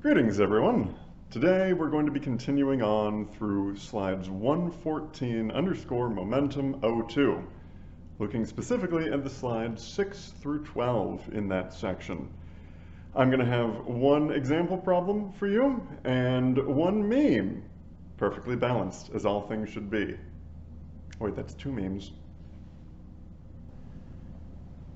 Greetings, everyone. Today we're going to be continuing on through slides 114 underscore momentum 02, looking specifically at the slides 6 through 12 in that section. I'm going to have one example problem for you and one meme, perfectly balanced as all things should be. Wait, that's two memes.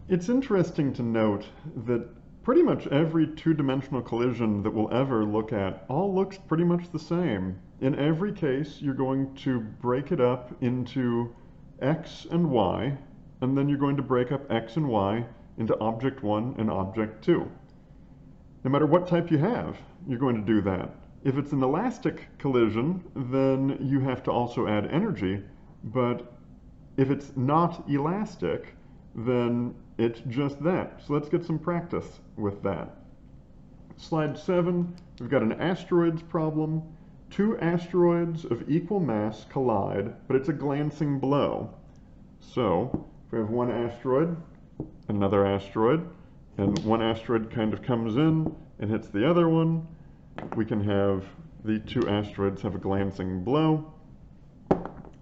It's interesting to note that pretty much every two-dimensional collision that we'll ever look at all looks pretty much the same. In every case, you're going to break it up into x and y, and then you're going to break up x and y into object 1 and object 2. No matter what type you have, you're going to do that. If it's an elastic collision, then you have to also add energy, but if it's not elastic, then it's just that. So let's get some practice with that. Slide 7, we've got an asteroids problem. Two asteroids of equal mass collide, but it's a glancing blow. So if we have one asteroid, another asteroid, and one asteroid kind of comes in and hits the other one, we can have the two asteroids have a glancing blow.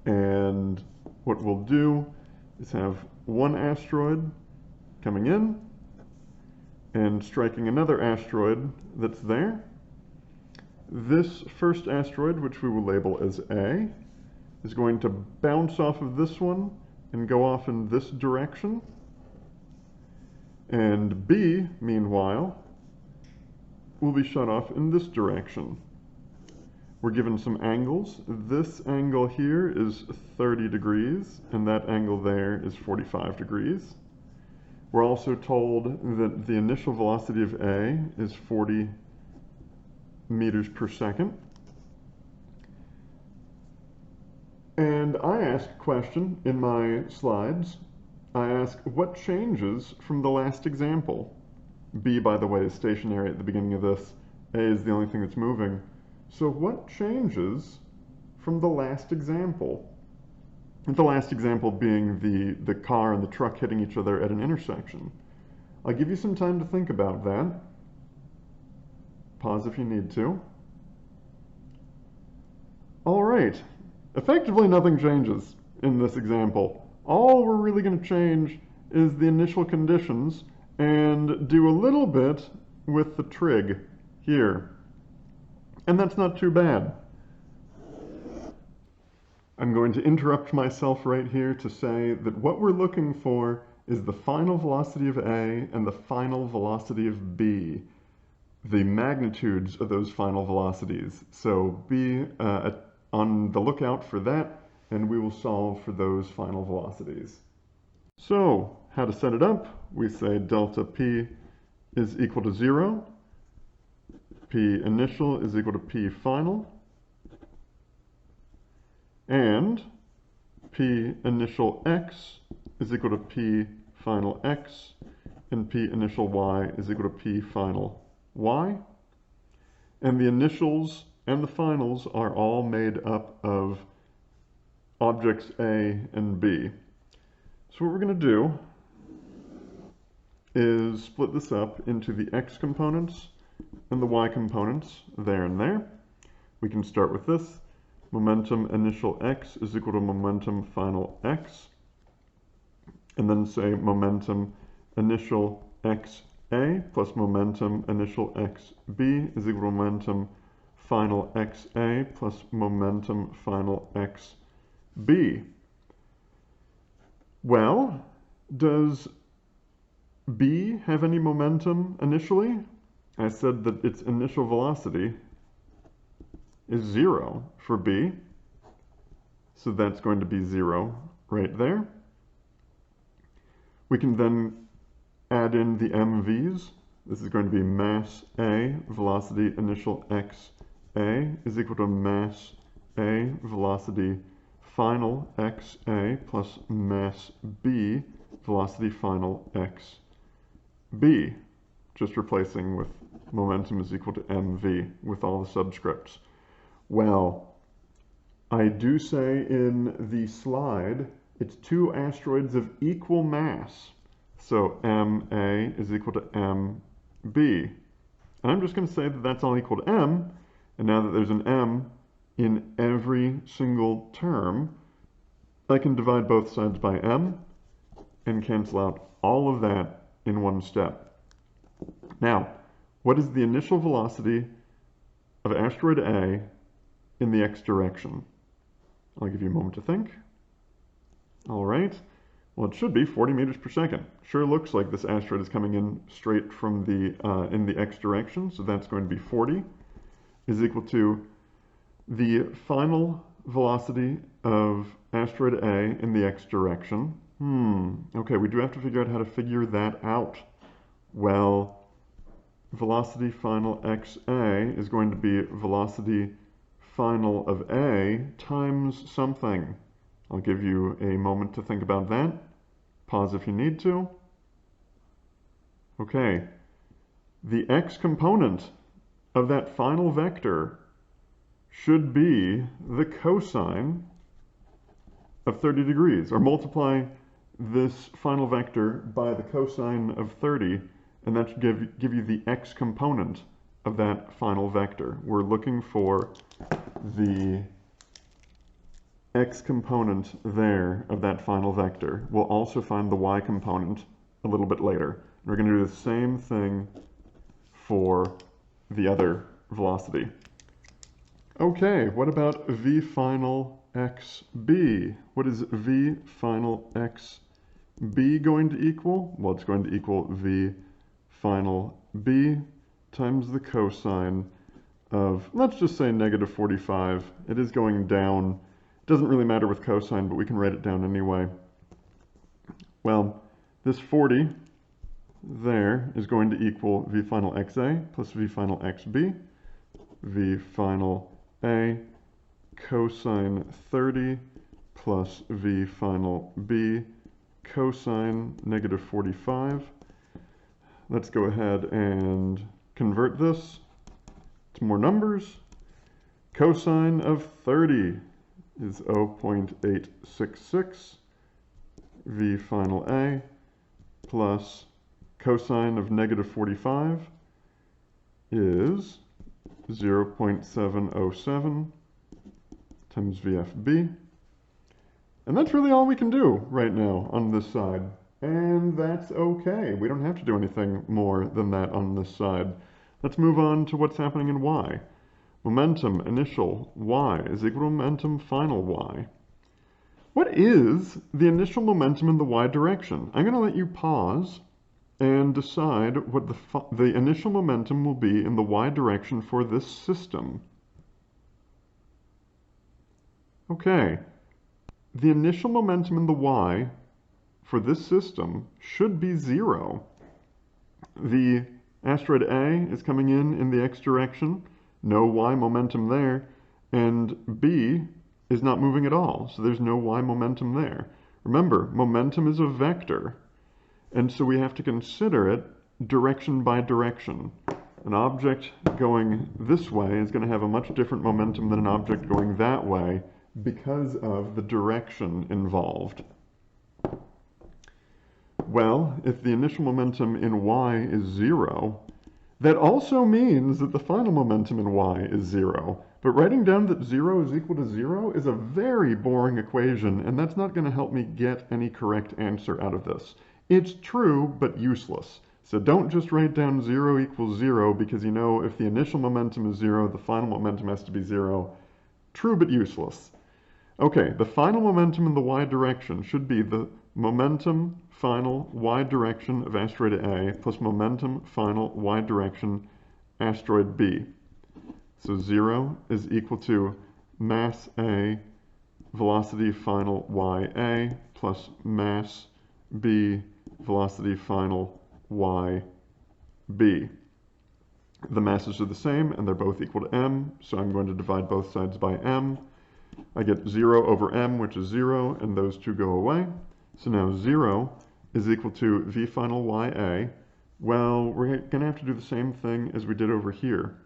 And what we'll do is have one asteroid coming in and striking another asteroid that's there. This first asteroid, which we will label as A, is going to bounce off of this one and go off in this direction. And B, meanwhile, will be shot off in this direction. We're given some angles. This angle here is 30 degrees, and that angle there is 45 degrees. We're also told that the initial velocity of A is 40 meters per second. And I ask a question in my slides. I ask, what changes from the last example? B, by the way, is stationary at the beginning of this. A is the only thing that's moving. So what changes from the last example? The last example being the car and the truck hitting each other at an intersection. I'll give you some time to think about that. Pause if you need to. All right. Effectively, nothing changes in this example. All we're really going to change is the initial conditions and do a little bit with the trig here. And that's not too bad. I'm going to interrupt myself right here to say that what we're looking for is the final velocity of A and the final velocity of B, the magnitudes of those final velocities. So be on the lookout for that, and we will solve for those final velocities. So how to set it up? We say delta P is equal to 0. P initial is equal to P final, and P initial x is equal to P final x, and P initial y is equal to P final y. And the initials and the finals are all made up of objects A and B. So what we're going to do is split this up into the x components and the y components there and there. We can start with this. Momentum initial x is equal to momentum final x. And then say momentum initial xa plus momentum initial xb is equal to momentum final xa plus momentum final xb. Well, does B have any momentum initially? I said that its initial velocity is 0 for B. So that's going to be 0 right there. We can then add in the MVs. This is going to be mass A, velocity initial XA is equal to mass A, velocity final XA plus mass B, velocity final XB. Just replacing with momentum is equal to mv with all the subscripts. Well, I do say in the slide it's two asteroids of equal mass. So ma is equal to mb. And I'm just going to say that that's all equal to m. And now that there's an m in every single term, I can divide both sides by m and cancel out all of that in one step. Now, what is the initial velocity of asteroid A in the x direction? I'll give you a moment to think. All right. Well, it should be 40 meters per second. Sure looks like this asteroid is coming in straight from in the x direction, so that's going to be 40 is equal to the final velocity of asteroid A in the x direction. Okay, we do have to figure out how to figure that out. Well, velocity final xa is going to be velocity final of A times something. I'll give you a moment to think about that. Pause if you need to. Okay, the x component of that final vector should be the cosine of 30 degrees, or multiply this final vector by the cosine of 30, and that should give you the x component of that final vector. We're looking for the x component there of that final vector. We'll also find the y component a little bit later. We're going to do the same thing for the other velocity. Okay, what about v final xb? What is v final xb going to equal? Well, it's going to equal v final b times the cosine of, let's just say, negative 45. It is going down. It doesn't really matter with cosine, but we can write it down anyway. Well, this 40 there is going to equal v final xa plus v final xb, v final a cosine 30 plus v final b cosine negative 45. Let's go ahead and convert this to more numbers. Cosine of 30 is 0.866 v final a plus cosine of negative 45 is 0.707 times VFB. And that's really all we can do right now on this side. And that's okay. We don't have to do anything more than that on this side. Let's move on to what's happening in y. Momentum initial y is equal to momentum final y. What is the initial momentum in the y direction? I'm going to let you pause and decide what the initial momentum will be in the y direction for this system. Okay, the initial momentum in the y for this system should be 0. The asteroid A is coming in the x direction, no y momentum there, and B is not moving at all, so there's no y momentum there. Remember, momentum is a vector, and so we have to consider it direction by direction. An object going this way is going to have a much different momentum than an object going that way because of the direction involved. Well, if the initial momentum in y is 0, that also means that the final momentum in y is 0. But writing down that 0 is equal to 0 is a very boring equation, and that's not going to help me get any correct answer out of this. It's true, but useless. So don't just write down 0 equals 0, because you know if the initial momentum is 0, the final momentum has to be 0. True, but useless. Okay, the final momentum in the y direction should be the momentum final y direction of asteroid A plus momentum final y direction asteroid B. So 0 is equal to mass A velocity final ya plus mass B velocity final yb. The masses are the same and they're both equal to m, so I'm going to divide both sides by m. I get 0 over m, which is 0, and those two go away. So now 0 is equal to v final ya. Well, we're going to have to do the same thing as we did over here.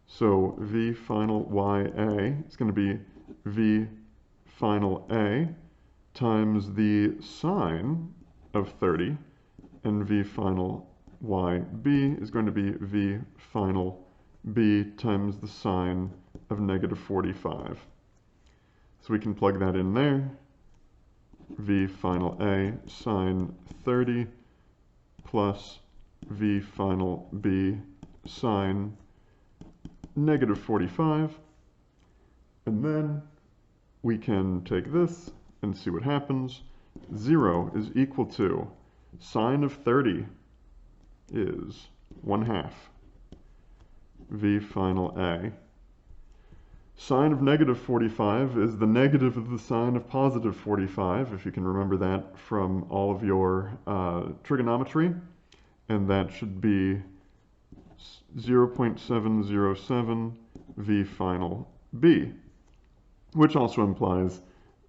So v final ya is going to be v final a times the sine of 30, and v final yb is going to be v final b times the sine of negative 45. So we can plug that in there. V final A sine 30 plus V final B sine negative 45. And then we can take this and see what happens. 0 is equal to sine of 30 is 1/2 V final A. Sine of negative 45 is the negative of the sine of positive 45, if you can remember that from all of your trigonometry. And that should be 0.707 V final B, which also implies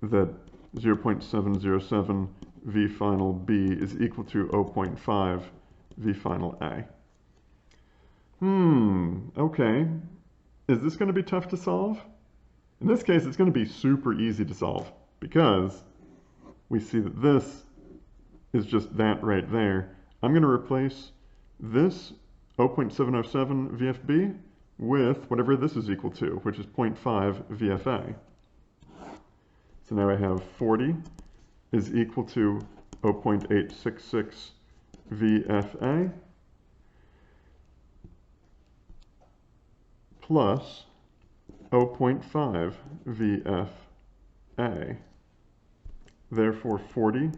that 0.707 V final B is equal to 0.5 V final A. Okay. Is this going to be tough to solve? In this case, it's going to be super easy to solve because we see that this is just that right there. I'm going to replace this 0.707 VFB with whatever this is equal to, which is 0.5 VFA. So now I have 40 is equal to 0.866 VFA plus 0.5 VFA. Therefore, 40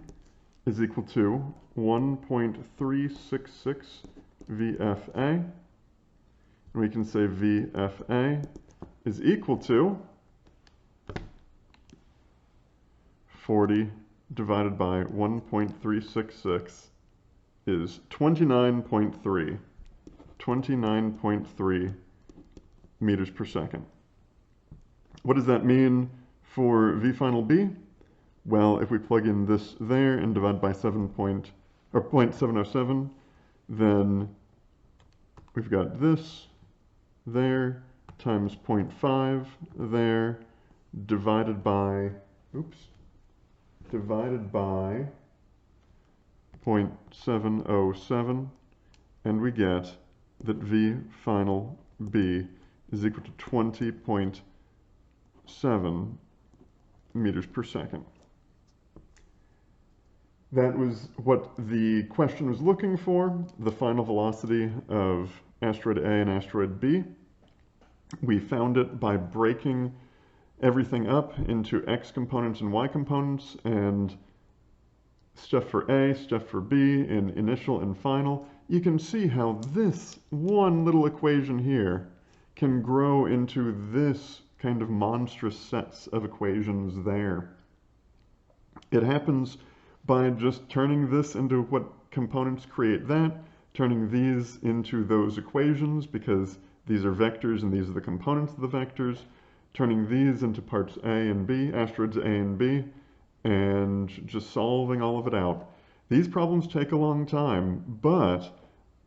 is equal to 1.366 VFA. And we can say VFA is equal to 40 divided by 1.366 is 29.3. 29.3 meters per second. What does that mean for V final B? Well, if we plug in this there and divide by 0.707, then we've got this there times 0.5 there divided by 0.707, and we get that V final B is equal to 20.7 meters per second. That was what the question was looking for, the final velocity of asteroid A and asteroid B. We found it by breaking everything up into x components and y components, and stuff for A, stuff for B, in initial and final. You can see how this one little equation here can grow into this kind of monstrous sets of equations there. It happens by just turning this into what components create that, turning these into those equations because these are vectors and these are the components of the vectors, turning these into parts A and B, asteroids A and B, and just solving all of it out. These problems take a long time, but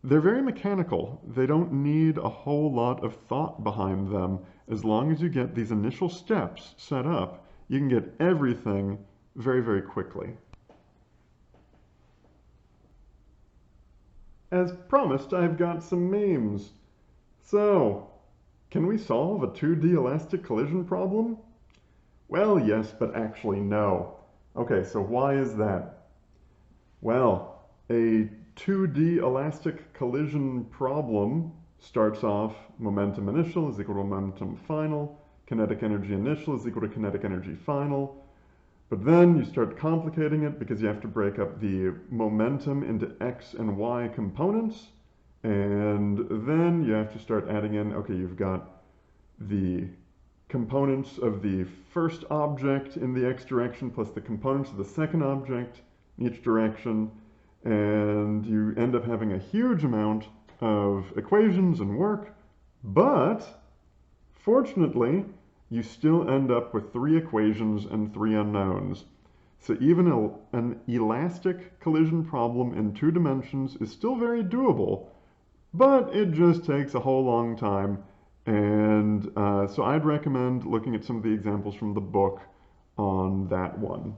they're very mechanical. They don't need a whole lot of thought behind them. As long as you get these initial steps set up, you can get everything very, very quickly. As promised, I've got some memes. So, can we solve a 2D elastic collision problem? Well, yes, but actually no. Okay, so why is that? Well, a 2D elastic collision problem starts off momentum initial is equal to momentum final, kinetic energy initial is equal to kinetic energy final, but then you start complicating it because you have to break up the momentum into x and y components, and then you have to start adding in, okay, you've got the components of the first object in the x direction plus the components of the second object in each direction, and you end up having a huge amount of equations and work, but fortunately, you still end up with 3 equations and 3 unknowns. So even an elastic collision problem in 2 dimensions is still very doable, but it just takes a whole long time. And so I'd recommend looking at some of the examples from the book on that one.